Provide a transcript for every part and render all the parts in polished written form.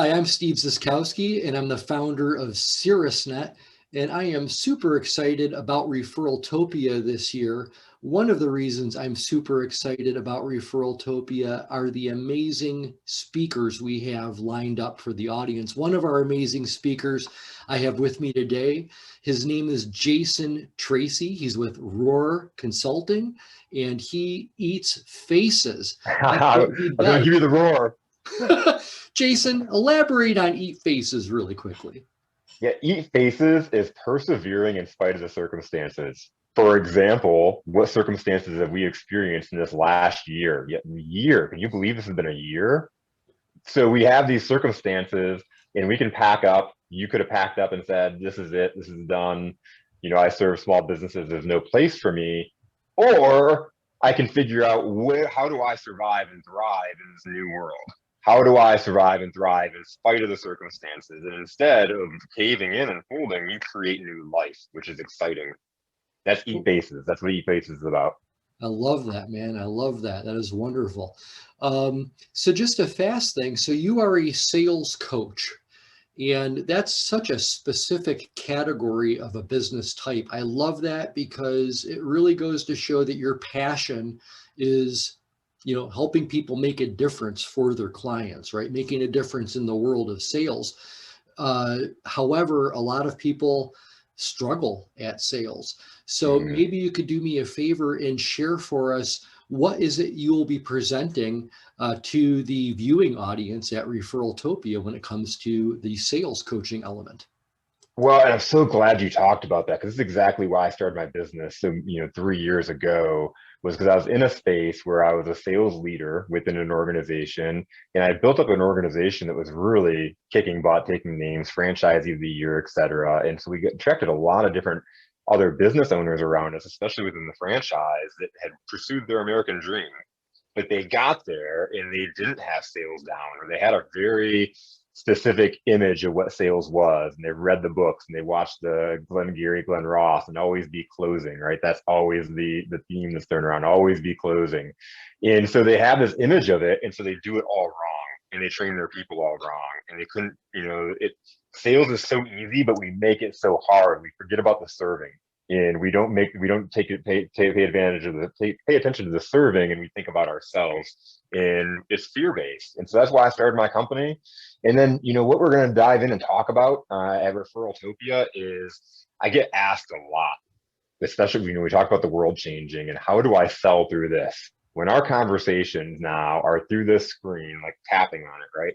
Hi, I'm Steve Zyskowski, and I'm the founder of CirrusNet, and I am super excited about ReferralTopia this year. One of the reasons I'm super excited about ReferralTopia are the amazing speakers we have lined up for the audience. One of our amazing speakers I have with me today, his name is Jason Tracey. He's with Roar Consulting, and he eats faces. I'm going to give you the roar. Jason, elaborate on eat faces really quickly. Yeah, eat faces is persevering in spite of the circumstances. For example, what circumstances have we experienced in this last year? Yet year, can you believe this has been a year? So we have these circumstances and we can pack up. You could have packed up and said, this is it, this is done. You know, I serve small businesses, there's no place for me. Or I can figure out how do I survive and thrive in this new world? How do I survive and thrive in spite of the circumstances? And instead of caving in and folding, you create new life, which is exciting. That's Eat Faces. That's what Eat Faces is about. I love that, man. I love that. That is wonderful. So just a fast thing. So you are a sales coach, and that's such a specific category of a business type. I love that because it really goes to show that your passion is, you know, helping people make a difference for their clients, right? Making a difference in the world of sales. However, a lot of people struggle at sales. So maybe you could do me a favor and share for us, what is it you will be presenting to the viewing audience at ReferralTopia when it comes to the sales coaching element? Well, and I'm so glad you talked about that, because this is exactly why I started my business. So, 3 years ago was because I was in a space where I was a sales leader within an organization, and I built up an organization that was really kicking butt, taking names, franchisee of the year, et cetera. And so we attracted a lot of different other business owners around us, especially within the franchise, that had pursued their American dream. But they got there and they didn't have sales down, or they had a very specific image of what sales was, and they read the books and they watched the Glenn Geary, Glenn Ross, and always be closing, right? That's always the theme that's thrown around, always be closing. And so they have this image of it, and so they do it all wrong, and they train their people all wrong, and they couldn't, sales is so easy, but we make it so hard. We forget about the serving, and we don't pay advantage of pay attention to the serving, and we think about ourselves, and it's fear-based. And so that's why I started my company. And then, what we're going to dive in and talk about at ReferralTopia is, I get asked a lot, especially when we talk about the world changing and how do I sell through this? When our conversations now are through this screen, like tapping on it, right?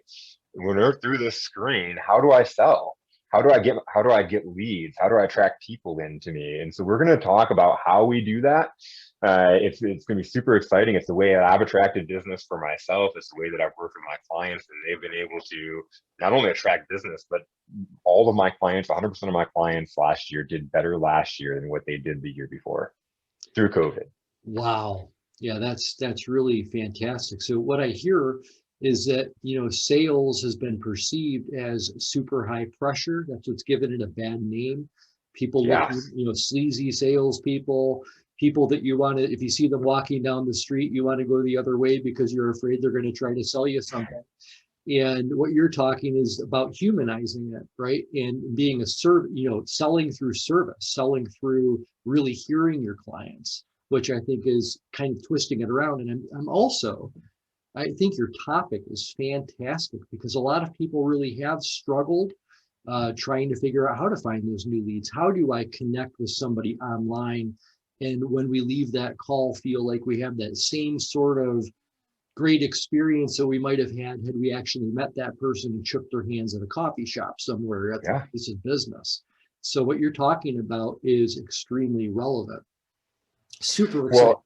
When they're through this screen, how do I sell? How do I get leads? How do I attract people into me? And so we're going to talk about how we do that. It's going to be super exciting. It's the way I've attracted business for myself. It's the way that I've worked with my clients, and they've been able to not only attract business, but all of my clients, 100% of my clients last year did better last year than what they did the year before through COVID. Wow. Yeah, that's really fantastic. So what I hear is that, sales has been perceived as super high pressure. That's what's given it a bad name. People look, sleazy salespeople, people that you want to, if you see them walking down the street, you want to go the other way because you're afraid they're going to try to sell you something. And what you're talking is about humanizing it, right? And being selling through service, selling through really hearing your clients, which I think is kind of twisting it around. And I think your topic is fantastic, because a lot of people really have struggled trying to figure out how to find those new leads. How do I connect with somebody online? And when we leave that call, feel like we have that same sort of great experience that we might have had we actually met that person and shook their hands at a coffee shop somewhere at the place of business. So what you're talking about is extremely relevant. Super exciting. Well,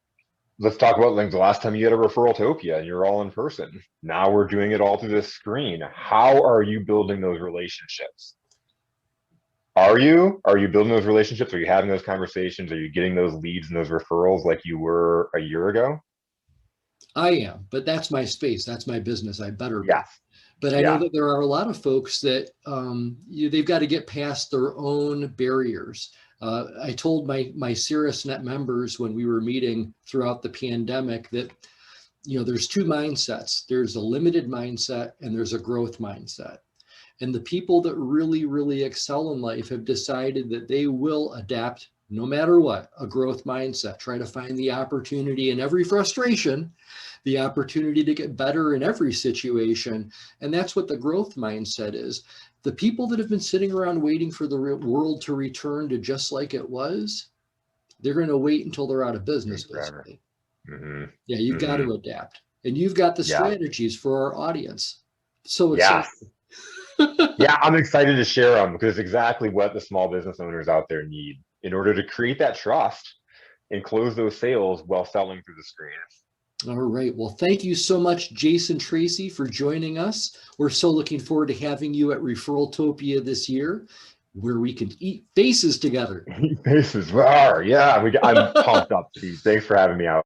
let's talk about the last time you had a ReferralTopia and you're all in person. Now we're doing it all through this screen. How are you building those relationships? Are you building those relationships? Are you having those conversations? Are you getting those leads and those referrals like you were a year ago? I am, but that's my space. That's my business. I better be. Yes. But I know that there are a lot of folks that they've got to get past their own barriers. I told my CirrusNet members when we were meeting throughout the pandemic that, there's two mindsets. There's a limited mindset and there's a growth mindset. And the people that really, really excel in life have decided that they will adapt no matter what, a growth mindset, try to find the opportunity in every frustration, the opportunity to get better in every situation. And that's what the growth mindset is. The people that have been sitting around waiting for the world to return to just like it was, they're going to wait until they're out of business, basically. Yeah, you've got to adapt. And you've got the strategies for our audience. So excited. Yeah, I'm excited to share them because it's exactly what the small business owners out there need in order to create that trust and close those sales while selling through the screen. All right. Well, thank you so much, Jason Tracey, for joining us. We're so looking forward to having you at ReferralTopia this year, where we can eat faces together. Eat faces. Yeah, I'm pumped up, Steve. Thanks for having me out.